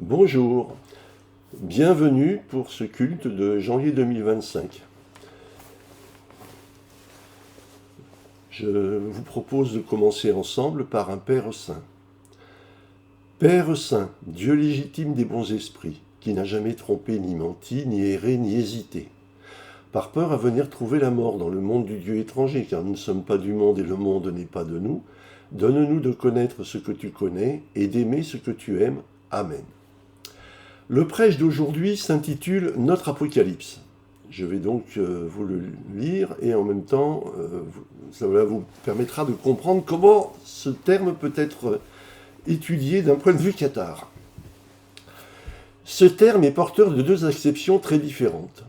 Bonjour, bienvenue pour ce culte de janvier 2025. Je vous propose de commencer ensemble par un Père Saint. Père Saint, Dieu légitime des bons esprits, qui n'a jamais trompé ni menti, ni erré, ni hésité. Par peur à venir trouver la mort dans le monde du Dieu étranger, car nous ne sommes pas du monde et le monde n'est pas de nous, donne-nous de connaître ce que tu connais et d'aimer ce que tu aimes. Amen. Le prêche d'aujourd'hui s'intitule Notre Apocalypse. Je vais donc vous le lire et en même temps, cela vous permettra de comprendre comment ce terme peut être étudié d'un point de vue cathare. Ce terme est porteur de deux acceptions très différentes.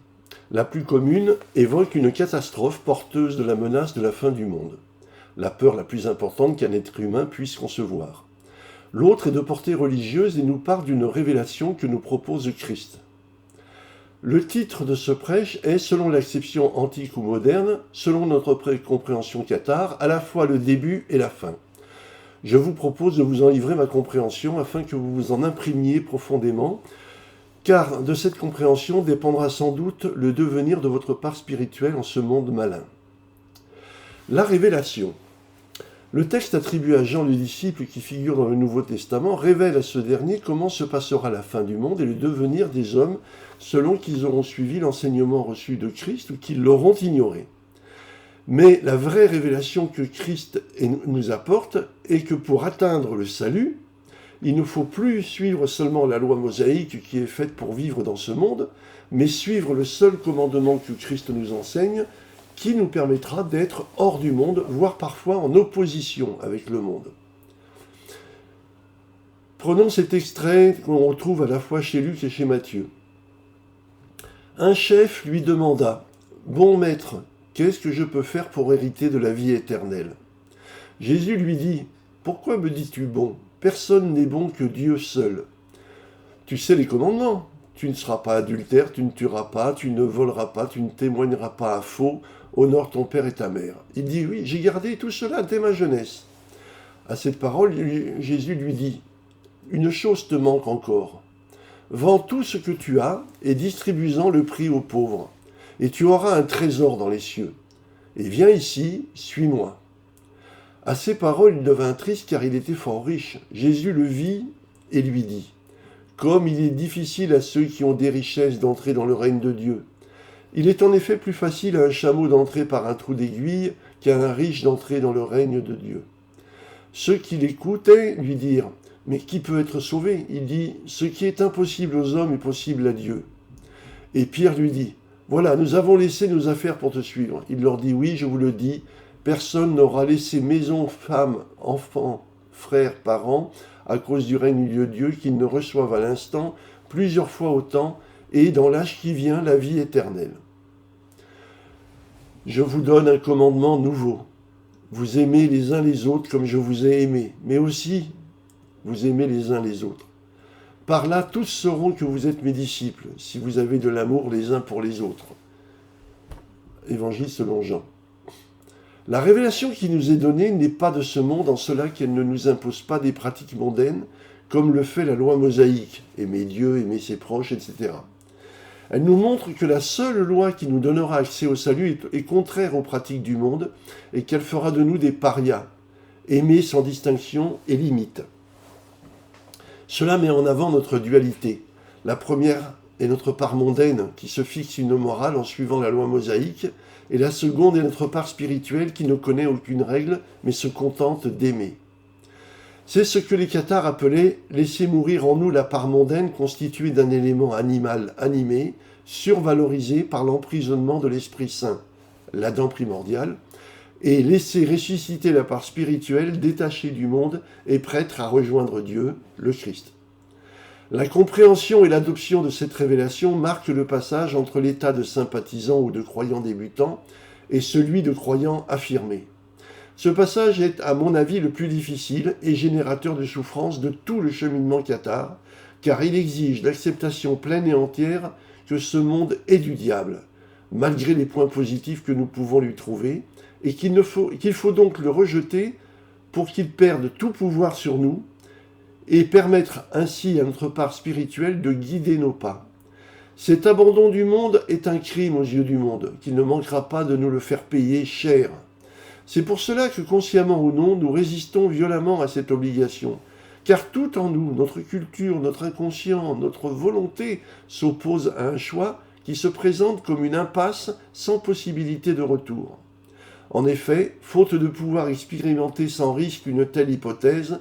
La plus commune évoque une catastrophe porteuse de la menace de la fin du monde, la peur la plus importante qu'un être humain puisse concevoir. L'autre est de portée religieuse et nous parle d'une révélation que nous propose Christ. Le titre de ce prêche est, selon l'acception antique ou moderne, selon notre compréhension cathare, à la fois le début et la fin. Je vous propose de vous en livrer ma compréhension afin que vous vous en imprimiez profondément, car de cette compréhension dépendra sans doute le devenir de votre part spirituelle en ce monde malin. La révélation. Le texte attribué à Jean le disciple qui figure dans le Nouveau Testament révèle à ce dernier comment se passera la fin du monde et le devenir des hommes selon qu'ils auront suivi l'enseignement reçu de Christ ou qu'ils l'auront ignoré. Mais la vraie révélation que Christ nous apporte est que pour atteindre le salut, il ne faut plus suivre seulement la loi mosaïque qui est faite pour vivre dans ce monde, mais suivre le seul commandement que Christ nous enseigne, qui nous permettra d'être hors du monde, voire parfois en opposition avec le monde. Prenons cet extrait qu'on retrouve à la fois chez Luc et chez Matthieu. Un chef lui demanda « Bon maître, qu'est-ce que je peux faire pour hériter de la vie éternelle ?» Jésus lui dit « Pourquoi me dis-tu bon ? Personne n'est bon que Dieu seul. Tu sais les commandements. Tu ne seras pas adultère, tu ne tueras pas, tu ne voleras pas, tu ne témoigneras pas à faux, honore ton père et ta mère. » Il dit « Oui, j'ai gardé tout cela dès ma jeunesse. » À cette parole, Jésus lui dit « Une chose te manque encore. Vends tout ce que tu as et distribue-en le prix aux pauvres, et tu auras un trésor dans les cieux. Et viens ici, suis-moi. » À ces paroles, il devint triste car il était fort riche. Jésus le vit et lui dit « Comme il est difficile à ceux qui ont des richesses d'entrer dans le règne de Dieu. Il est en effet plus facile à un chameau d'entrer par un trou d'aiguille qu'à un riche d'entrer dans le règne de Dieu. » Ceux qui l'écoutaient lui dirent « Mais qui peut être sauvé ?» Il dit « Ce qui est impossible aux hommes est possible à Dieu. » Et Pierre lui dit « Voilà, nous avons laissé nos affaires pour te suivre. » Il leur dit « Oui, je vous le dis, personne n'aura laissé maison, femme, enfants, frères, parents, à cause du règne de Dieu, qu'ils ne reçoivent à l'instant plusieurs fois autant, et dans l'âge qui vient, la vie éternelle. Je vous donne un commandement nouveau. Vous aimez les uns les autres comme je vous ai aimés, mais aussi vous aimez les uns les autres. Par là, tous sauront que vous êtes mes disciples, si vous avez de l'amour les uns pour les autres. Évangile selon Jean. La révélation qui nous est donnée n'est pas de ce monde en cela qu'elle ne nous impose pas des pratiques mondaines, comme le fait la loi mosaïque, aimer Dieu, aimer ses proches, etc. Elle nous montre que la seule loi qui nous donnera accès au salut est contraire aux pratiques du monde et qu'elle fera de nous des parias, aimés sans distinction et limite. Cela met en avant notre dualité. La première est notre part mondaine qui se fixe une morale en suivant la loi mosaïque, et la seconde est notre part spirituelle qui ne connaît aucune règle mais se contente d'aimer. C'est ce que les cathares appelaient « laisser mourir en nous la part mondaine constituée d'un élément animal animé, survalorisé par l'emprisonnement de l'Esprit Saint, l'Adam primordial, et laisser ressusciter la part spirituelle détachée du monde et prête à rejoindre Dieu, le Christ. » La compréhension et l'adoption de cette révélation marquent le passage entre l'état de sympathisant ou de croyant débutant et celui de croyant affirmé. Ce passage est, à mon avis, le plus difficile et générateur de souffrance de tout le cheminement cathare, car il exige l'acceptation pleine et entière que ce monde est du diable, malgré les points positifs que nous pouvons lui trouver, et qu'il faut donc le rejeter pour qu'il perde tout pouvoir sur nous, et permettre ainsi à notre part spirituelle de guider nos pas. Cet abandon du monde est un crime aux yeux du monde, qui ne manquera pas de nous le faire payer cher. C'est pour cela que, consciemment ou non, nous résistons violemment à cette obligation. Car tout en nous, notre culture, notre inconscient, notre volonté s'oppose à un choix qui se présente comme une impasse sans possibilité de retour. En effet, faute de pouvoir expérimenter sans risque une telle hypothèse,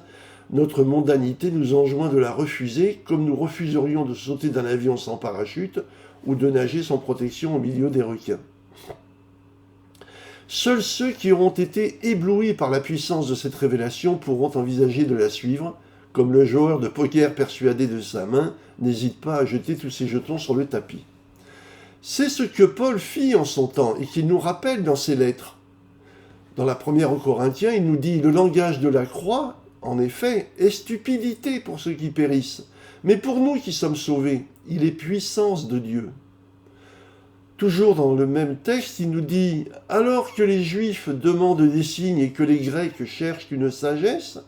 notre mondanité nous enjoint de la refuser, comme nous refuserions de sauter d'un avion sans parachute ou de nager sans protection au milieu des requins. Seuls ceux qui auront été éblouis par la puissance de cette révélation pourront envisager de la suivre, comme le joueur de poker persuadé de sa main n'hésite pas à jeter tous ses jetons sur le tapis. C'est ce que Paul fit en son temps et qu'il nous rappelle dans ses lettres. Dans la première aux Corinthiens, il nous dit « Le langage de la croix, en effet, est stupidité pour ceux qui périssent, mais pour nous qui sommes sauvés, il est puissance de Dieu. » Toujours dans le même texte, il nous dit « Alors que les Juifs demandent des signes et que les Grecs cherchent une sagesse,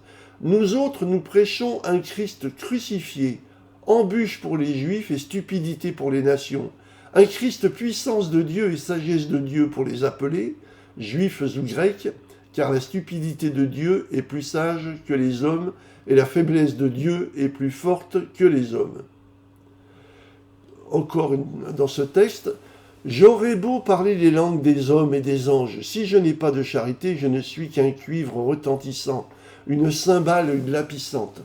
nous autres nous prêchons un Christ crucifié, embûche pour les Juifs et stupidité pour les nations, un Christ puissance de Dieu et sagesse de Dieu pour les appelés, Juifs ou Grecs, car la stupidité de Dieu est plus sage que les hommes et la faiblesse de Dieu est plus forte que les hommes. » Encore dans ce texte, « J'aurais beau parler les langues des hommes et des anges, si je n'ai pas de charité, je ne suis qu'un cuivre retentissant, une cymbale glapissante.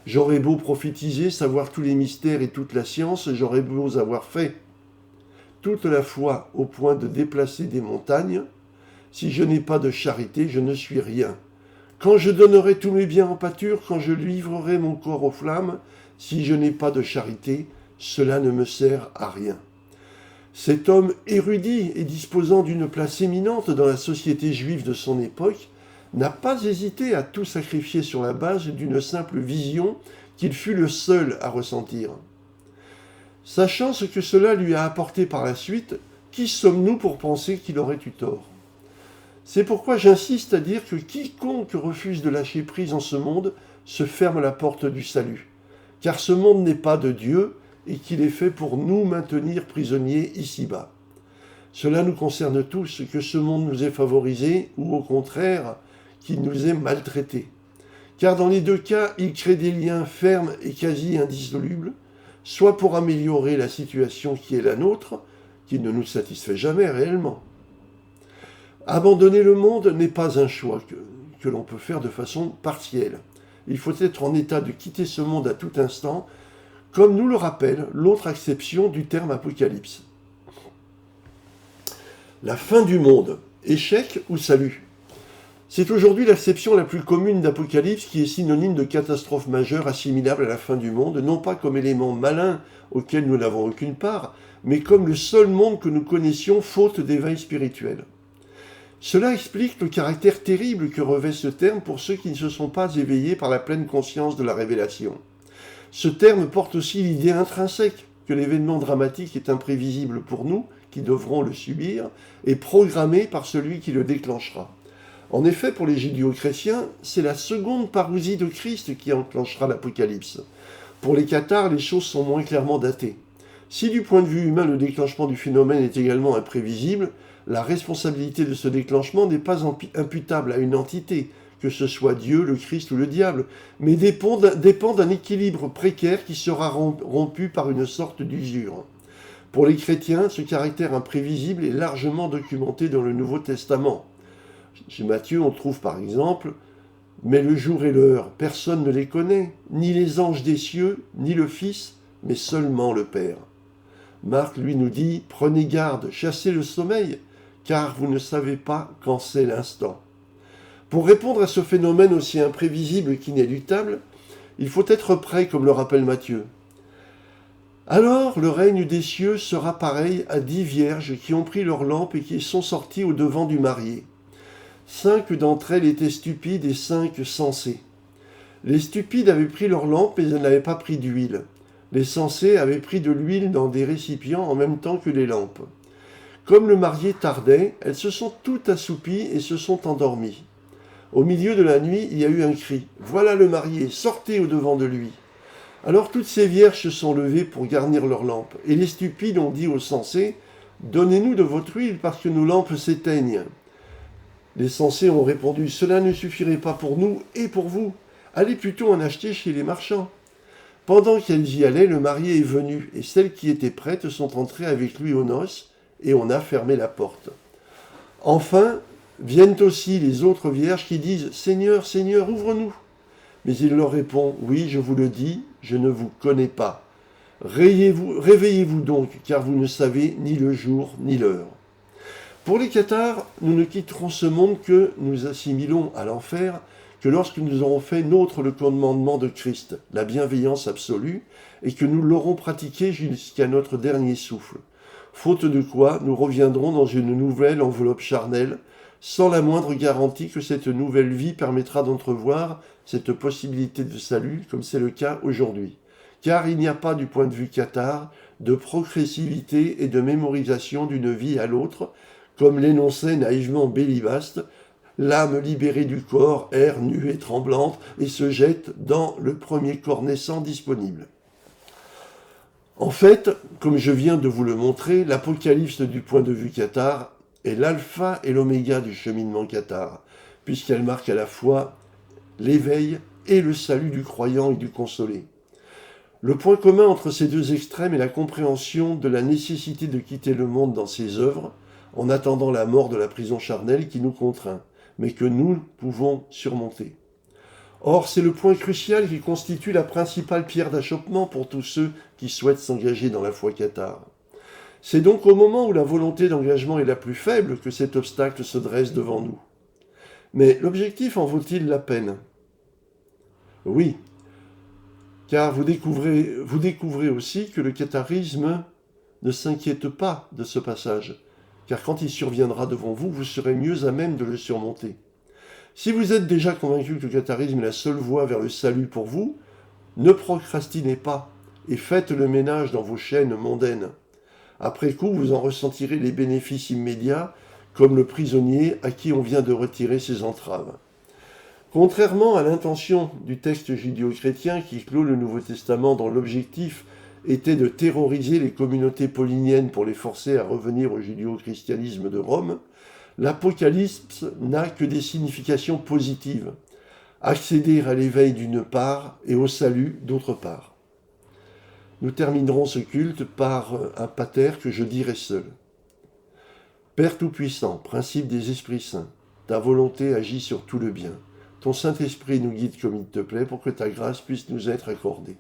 J'aurais beau prophétiser, savoir tous les mystères et toute la science, j'aurais beau avoir fait toute la foi au point de déplacer des montagnes, si je n'ai pas de charité, je ne suis rien. Quand je donnerai tous mes biens en pâture, quand je livrerai mon corps aux flammes, si je n'ai pas de charité, cela ne me sert à rien. » Cet homme érudit et disposant d'une place éminente dans la société juive de son époque n'a pas hésité à tout sacrifier sur la base d'une simple vision qu'il fut le seul à ressentir. Sachant ce que cela lui a apporté par la suite, qui sommes-nous pour penser qu'il aurait eu tort ? C'est pourquoi j'insiste à dire que quiconque refuse de lâcher prise en ce monde se ferme la porte du salut, car ce monde n'est pas de Dieu et qu'il est fait pour nous maintenir prisonniers ici-bas. Cela nous concerne tous, que ce monde nous ait favorisés ou au contraire qu'il nous ait maltraités. Car dans les deux cas, il crée des liens fermes et quasi indissolubles, soit pour améliorer la situation qui est la nôtre, qui ne nous satisfait jamais réellement. Abandonner le monde n'est pas un choix que l'on peut faire de façon partielle. Il faut être en état de quitter ce monde à tout instant, comme nous le rappelle l'autre acception du terme apocalypse. La fin du monde, échec ou salut ? C'est aujourd'hui l'acception la plus commune d'Apocalypse qui est synonyme de catastrophe majeure assimilable à la fin du monde, non pas comme élément malin auquel nous n'avons aucune part, mais comme le seul monde que nous connaissions faute d'éveil spirituel. Cela explique le caractère terrible que revêt ce terme pour ceux qui ne se sont pas éveillés par la pleine conscience de la révélation. Ce terme porte aussi l'idée intrinsèque que l'événement dramatique est imprévisible pour nous, qui devrons le subir, et programmé par celui qui le déclenchera. En effet, pour les judéo-chrétiens, c'est la seconde parousie de Christ qui enclenchera l'Apocalypse. Pour les cathares, les choses sont moins clairement datées. Si du point de vue humain, le déclenchement du phénomène est également imprévisible, la responsabilité de ce déclenchement n'est pas imputable à une entité, que ce soit Dieu, le Christ ou le diable, mais dépend d'un équilibre précaire qui sera rompu par une sorte d'usure. Pour les chrétiens, ce caractère imprévisible est largement documenté dans le Nouveau Testament. Chez Matthieu, on trouve par exemple « Mais le jour et l'heure, personne ne les connaît, ni les anges des cieux, ni le Fils, mais seulement le Père. » Marc, lui, nous dit « Prenez garde, chassez le sommeil, car vous ne savez pas quand c'est l'instant. » Pour répondre à ce phénomène aussi imprévisible qu'inéluctable, il faut être prêt, comme le rappelle Matthieu. Alors le règne des cieux sera pareil à 10 vierges qui ont pris leurs lampes et qui sont sorties au devant du marié. 5 d'entre elles étaient stupides et 5 sensées. Les stupides avaient pris leurs lampes, mais elles n'avaient pas pris d'huile. Les sensées avaient pris de l'huile dans des récipients en même temps que les lampes. Comme le marié tardait, elles se sont toutes assoupies et se sont endormies. Au milieu de la nuit, il y a eu un cri. « Voilà le marié, sortez au-devant de lui !» Alors toutes ces vierges se sont levées pour garnir leurs lampes, et les stupides ont dit aux sensés, « Donnez-nous de votre huile parce que nos lampes s'éteignent. » Les sensés ont répondu, « Cela ne suffirait pas pour nous et pour vous. Allez plutôt en acheter chez les marchands. » Pendant qu'elles y allaient, le marié est venu, et celles qui étaient prêtes sont entrées avec lui aux noces, et on a fermé la porte. Enfin, viennent aussi les autres vierges qui disent « Seigneur, Seigneur, ouvre-nous !» Mais il leur répond « Oui, je vous le dis, je ne vous connais pas. Réveillez-vous donc, car vous ne savez ni le jour ni l'heure. » Pour les cathares, nous ne quitterons ce monde que nous assimilons à l'enfer, que lorsque nous aurons fait nôtre le commandement de Christ, la bienveillance absolue, et que nous l'aurons pratiqué jusqu'à notre dernier souffle. Faute de quoi, nous reviendrons dans une nouvelle enveloppe charnelle, sans la moindre garantie que cette nouvelle vie permettra d'entrevoir cette possibilité de salut, comme c'est le cas aujourd'hui. Car il n'y a pas, du point de vue cathare, de progressivité et de mémorisation d'une vie à l'autre, comme l'énonçait naïvement Bélibaste, l'âme libérée du corps erre nue et tremblante et se jette dans le premier corps naissant disponible. En fait, comme je viens de vous le montrer, l'Apocalypse du point de vue cathare est l'alpha et l'oméga du cheminement cathare, puisqu'elle marque à la fois l'éveil et le salut du croyant et du consolé. Le point commun entre ces deux extrêmes est la compréhension de la nécessité de quitter le monde dans ses œuvres, en attendant la mort de la prison charnelle qui nous contraint, mais que nous pouvons surmonter. Or, c'est le point crucial qui constitue la principale pierre d'achoppement pour tous ceux qui souhaitent s'engager dans la foi cathare. C'est donc au moment où la volonté d'engagement est la plus faible que cet obstacle se dresse devant nous. Mais l'objectif en vaut-il la peine ? Oui, car vous découvrez aussi que le catharisme ne s'inquiète pas de ce passage, car quand il surviendra devant vous, vous serez mieux à même de le surmonter. Si vous êtes déjà convaincu que le catharisme est la seule voie vers le salut pour vous, ne procrastinez pas et faites le ménage dans vos chaînes mondaines. Après coup, vous en ressentirez les bénéfices immédiats, comme le prisonnier à qui on vient de retirer ses entraves. Contrairement à l'intention du texte judéo-chrétien qui clôt le Nouveau Testament dont l'objectif était de terroriser les communautés pauliniennes pour les forcer à revenir au judéo-christianisme de Rome, l'Apocalypse n'a que des significations positives. Accéder à l'éveil d'une part et au salut d'autre part. Nous terminerons ce culte par un pater que je dirai seul. Père Tout-Puissant, principe des esprits saints, ta volonté agit sur tout le bien. Ton Saint-Esprit nous guide comme il te plaît pour que ta grâce puisse nous être accordée.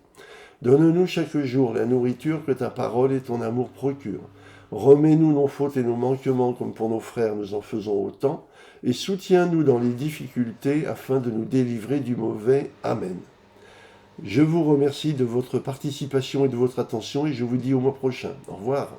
Donne-nous chaque jour la nourriture que ta parole et ton amour procurent. Remets-nous nos fautes et nos manquements comme pour nos frères nous en faisons autant, et soutiens-nous dans les difficultés afin de nous délivrer du mauvais. Amen. Je vous remercie de votre participation et de votre attention et je vous dis au mois prochain. Au revoir.